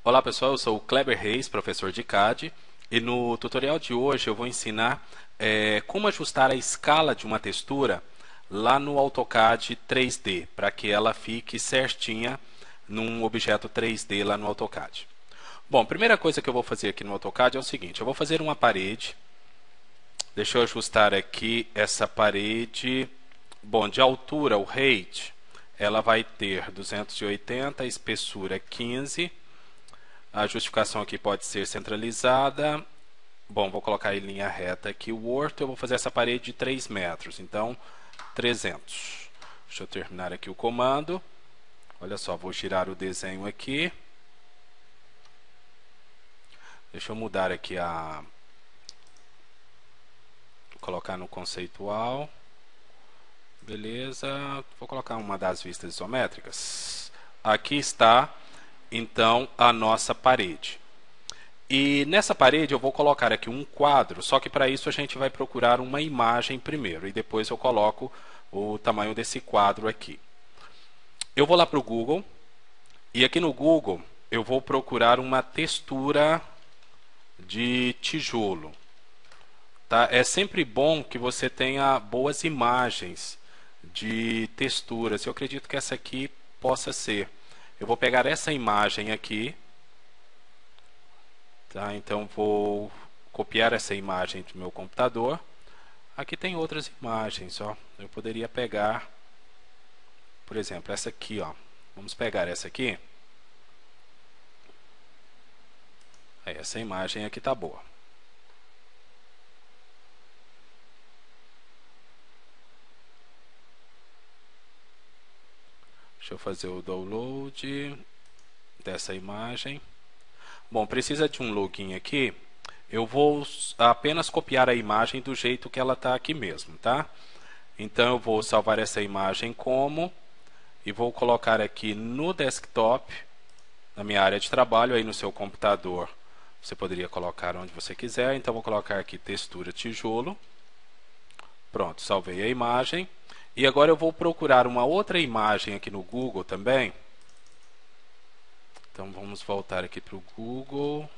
Olá pessoal, eu sou o Kleber Reis, professor de CAD, e no tutorial de hoje eu vou ensinar como ajustar a escala de uma textura lá no AutoCAD 3D, para que ela fique certinha num objeto 3D lá no AutoCAD. Bom, primeira coisa que eu vou fazer aqui no AutoCAD é o seguinte, eu vou fazer uma parede, deixa eu ajustar aqui essa parede, bom, de altura, o height, ela vai ter 280, espessura 15. A justificação aqui pode ser centralizada. Bom, vou colocar em linha reta aqui o orto. Eu vou fazer essa parede de 3 metros. Então, 300. Deixa eu terminar aqui o comando. Olha só, vou girar o desenho aqui. Deixa eu mudar aqui Vou colocar no conceitual. Beleza. Vou colocar uma das vistas isométricas. Aqui está, então, a nossa parede. E nessa parede eu vou colocar aqui um quadro, só que para isso a gente vai procurar uma imagem primeiro, e depois eu coloco o tamanho desse quadro aqui. Eu vou lá para o Google, e aqui no Google eu vou procurar uma textura de tijolo. Tá? É sempre bom que você tenha boas imagens de texturas. Eu acredito que essa aqui possa ser. Eu vou pegar essa imagem aqui. Tá? Então vou copiar essa imagem do meu computador. Aqui tem outras imagens, ó. Eu poderia pegar, por exemplo, essa aqui, ó. Vamos pegar essa aqui. Aí, essa imagem aqui tá boa. Deixa eu fazer o download dessa imagem. Bom, precisa de um login aqui. Eu vou apenas copiar a imagem do jeito que ela está aqui mesmo, tá? Então eu vou salvar essa imagem como e vou colocar aqui no desktop, na minha área de trabalho, aí no seu computador. Você poderia colocar onde você quiser. Então vou colocar aqui textura tijolo. Pronto, salvei a imagem. E agora eu vou procurar uma outra imagem aqui no Google também. Então vamos voltar aqui para o Google.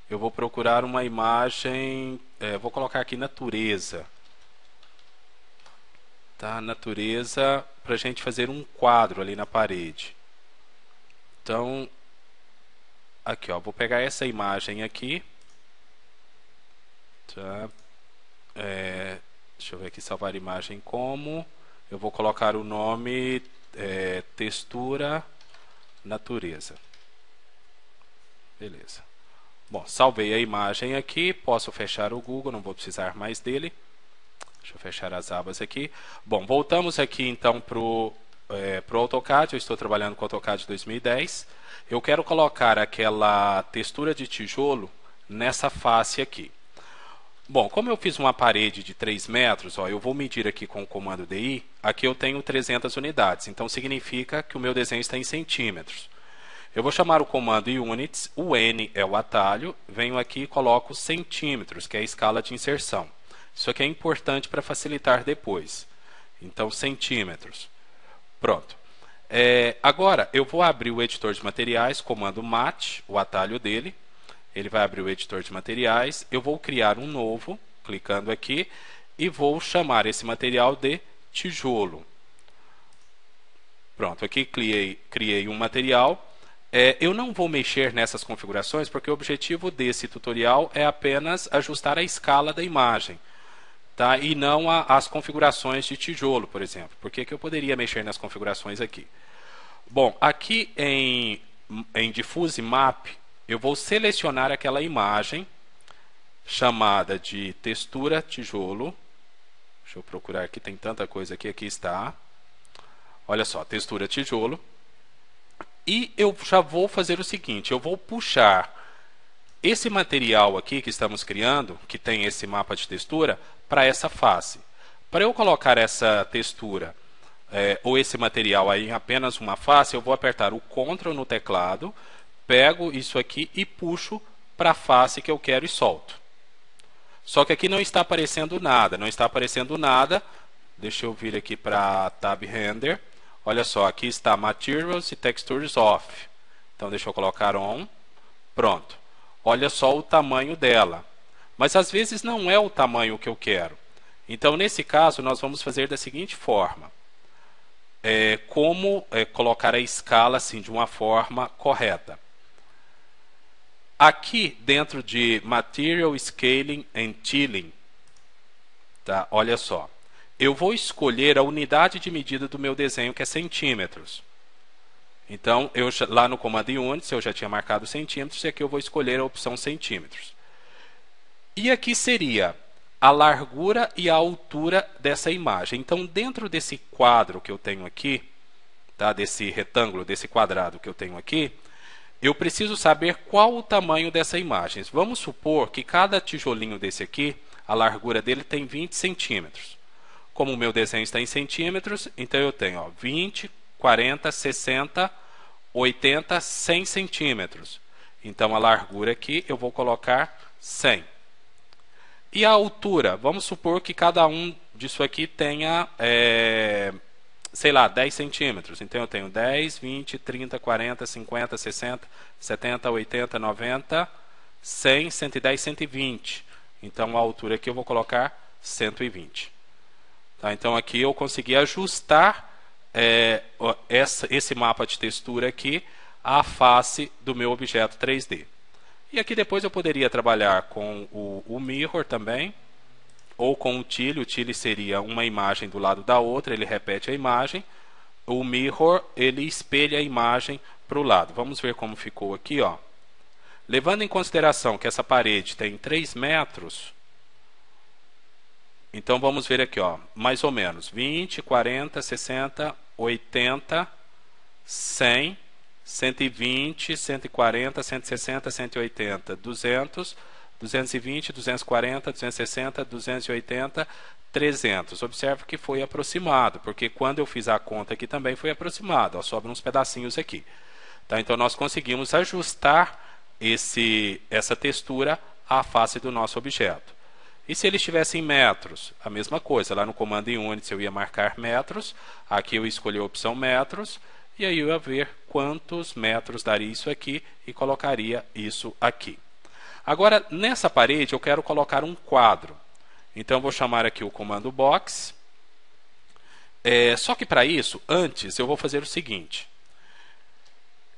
Eu vou procurar uma imagem, vou colocar aqui natureza. Tá, natureza, para a gente fazer um quadro ali na parede. Então, aqui ó, vou pegar essa imagem aqui. Tá. Deixa eu ver aqui, salvar imagem como. Eu vou colocar o nome textura natureza. Beleza. Bom, salvei a imagem aqui. Posso fechar o Google, não vou precisar mais dele. Deixa eu fechar as abas aqui. Bom, voltamos aqui então para o AutoCAD. Eu estou trabalhando com o AutoCAD 2010. Eu quero colocar aquela textura de tijolo nessa face aqui. Bom, como eu fiz uma parede de 3 metros, ó, eu vou medir aqui com o comando DI, aqui eu tenho 300 unidades, então significa que o meu desenho está em centímetros. Eu vou chamar o comando Units, o N é o atalho, venho aqui e coloco centímetros, que é a escala de inserção. Isso aqui é importante para facilitar depois. Então, centímetros. Pronto. Agora, eu vou abrir o editor de materiais, comando Mat, o atalho dele. Ele vai abrir o editor de materiais. Eu vou criar um novo, clicando aqui, e vou chamar esse material de tijolo. Pronto, aqui criei um material. Eu não vou mexer nessas configurações, porque o objetivo desse tutorial é apenas ajustar a escala da imagem, tá? E não as configurações de tijolo, por exemplo. Por que eu poderia mexer nas configurações aqui? Bom, aqui em Diffuse Map, eu vou selecionar aquela imagem chamada de textura tijolo. Deixa eu procurar aqui, tem tanta coisa aqui. Aqui está. Olha só, textura tijolo. E eu já vou fazer o seguinte, eu vou puxar esse material aqui que estamos criando, que tem esse mapa de textura, para essa face. Para eu colocar essa textura ou esse material aí em apenas uma face, eu vou apertar o Ctrl no teclado, pego isso aqui e puxo para a face que eu quero e solto. Só que aqui não está aparecendo nada, não está aparecendo nada. Deixa eu vir aqui para Tab Render. Olha só, aqui está Materials e Textures Off. Então deixa eu colocar on. Pronto. Olha só o tamanho dela. Mas às vezes não é o tamanho que eu quero. Então nesse caso nós vamos fazer da seguinte forma. Como colocar a escala assim de uma forma correta. Aqui dentro de Material Scaling and Tiling, tá? Olha só. Eu vou escolher a unidade de medida do meu desenho, que é centímetros. Então, lá no comando Units eu já tinha marcado centímetros, e aqui eu vou escolher a opção centímetros. E aqui seria a largura e a altura dessa imagem. Então, dentro desse quadro que eu tenho aqui, tá? Desse retângulo, desse quadrado que eu tenho aqui, eu preciso saber qual o tamanho dessa imagem. Vamos supor que cada tijolinho desse aqui, a largura dele tem 20 centímetros. Como o meu desenho está em centímetros, então eu tenho 20, 40, 60, 80, 100 centímetros. Então a largura aqui eu vou colocar 100. E a altura? Vamos supor que cada um disso aqui tenha, sei lá, 10 centímetros. Então eu tenho 10, 20, 30, 40, 50, 60, 70, 80, 90, 100, 110, 120. Então a altura aqui eu vou colocar 120. Tá? Então aqui eu consegui ajustar esse mapa de textura aqui à face do meu objeto 3D. E aqui depois eu poderia trabalhar com o mirror também, ou com o tilde. O tilde seria uma imagem do lado da outra, ele repete a imagem. O mirror, ele espelha a imagem para o lado. Vamos ver como ficou aqui, ó. Levando em consideração que essa parede tem 3 metros, então vamos ver aqui, ó, mais ou menos 20, 40, 60, 80, 100, 120, 140, 160, 180, 200, 220, 240, 260, 280, 300. Observe que foi aproximado, porque quando eu fiz a conta aqui também foi aproximado. Ó, sobram uns pedacinhos aqui. Tá? Então nós conseguimos ajustar essa textura à face do nosso objeto. E se ele estivesse em metros? A mesma coisa. Lá no comando em Units eu ia marcar metros. Aqui eu escolhi a opção metros. E aí eu ia ver quantos metros daria isso aqui e colocaria isso aqui. Agora, nessa parede eu quero colocar um quadro. Então eu vou chamar aqui o comando box. Só que para isso, antes eu vou fazer o seguinte.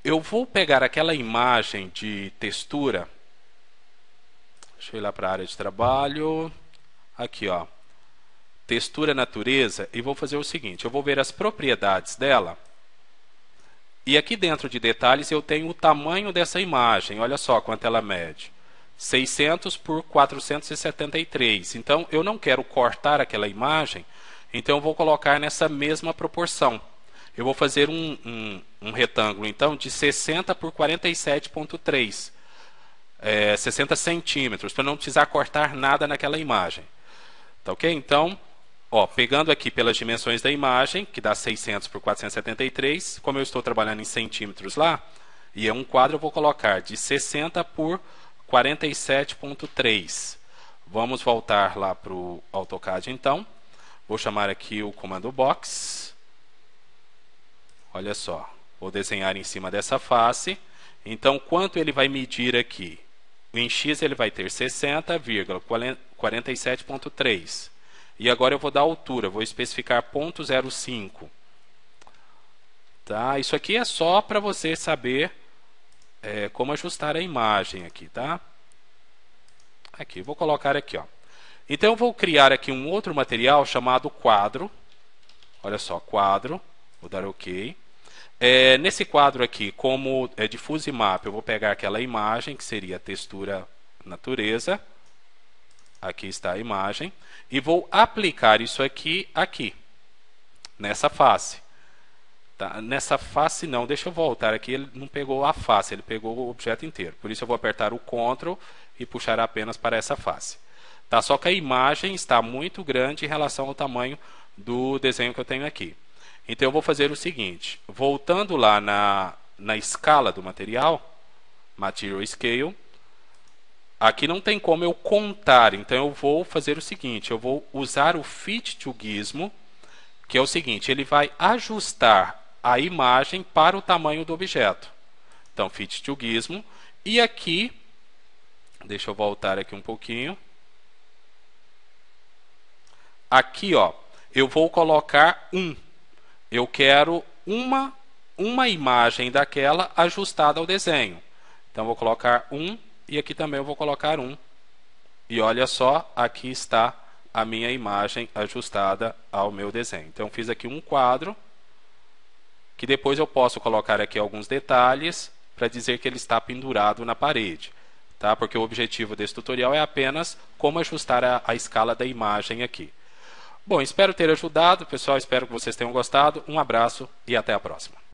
Eu vou pegar aquela imagem de textura. Deixa eu ir lá para a área de trabalho. Aqui, ó. Textura natureza. E vou fazer o seguinte. Eu vou ver as propriedades dela. E aqui dentro de detalhes eu tenho o tamanho dessa imagem. Olha só quanto ela mede. 600 por 473. Então eu não quero cortar aquela imagem. Então eu vou colocar nessa mesma proporção. Eu vou fazer um retângulo então de 60 por 47,3. 60 centímetros, para não precisar cortar nada naquela imagem. Tá ok? Então, ó, pegando aqui pelas dimensões da imagem, que dá 600 por 473, como eu estou trabalhando em centímetros lá, e é um quadro, eu vou colocar de 60 por 47,3. Vamos voltar lá para o AutoCAD então. Vou chamar aqui o comando box. Olha só, vou desenhar em cima dessa face. Então, quanto ele vai medir aqui? Em X ele vai ter 60,47,3. E agora eu vou dar altura, vou especificar 0,05. Tá? Isso aqui é só para você saber como ajustar a imagem aqui, tá? Aqui, vou colocar aqui, ó. Então eu vou criar aqui um outro material chamado quadro. Olha só, quadro. Vou dar OK. Nesse quadro aqui, como é Diffuse Map, eu vou pegar aquela imagem, que seria a textura natureza. Aqui está a imagem. E vou aplicar isso aqui, nessa face. Tá? Nessa face não, deixa eu voltar aqui, ele não pegou a face, ele pegou o objeto inteiro. Por isso eu vou apertar o Ctrl e puxar apenas para essa face. Tá? Só que a imagem está muito grande em relação ao tamanho do desenho que eu tenho aqui. Então eu vou fazer o seguinte, voltando lá na escala do material, Material Scale, aqui não tem como eu contar, então eu vou fazer o seguinte, eu vou usar o Fit to Gizmo, que é o seguinte, ele vai ajustar a imagem para o tamanho do objeto. Então, Fit to Gizmo. E aqui, deixa eu voltar aqui um pouquinho. Aqui, ó, eu vou colocar eu quero uma imagem daquela ajustada ao desenho. Então, vou colocar e aqui também eu vou colocar E olha só, aqui está a minha imagem ajustada ao meu desenho. Então, fiz aqui um quadro, que depois eu posso colocar aqui alguns detalhes para dizer que ele está pendurado na parede. Tá? Porque o objetivo desse tutorial é apenas como ajustar a escala da imagem aqui. Bom, espero ter ajudado, pessoal. Espero que vocês tenham gostado. Um abraço e até a próxima.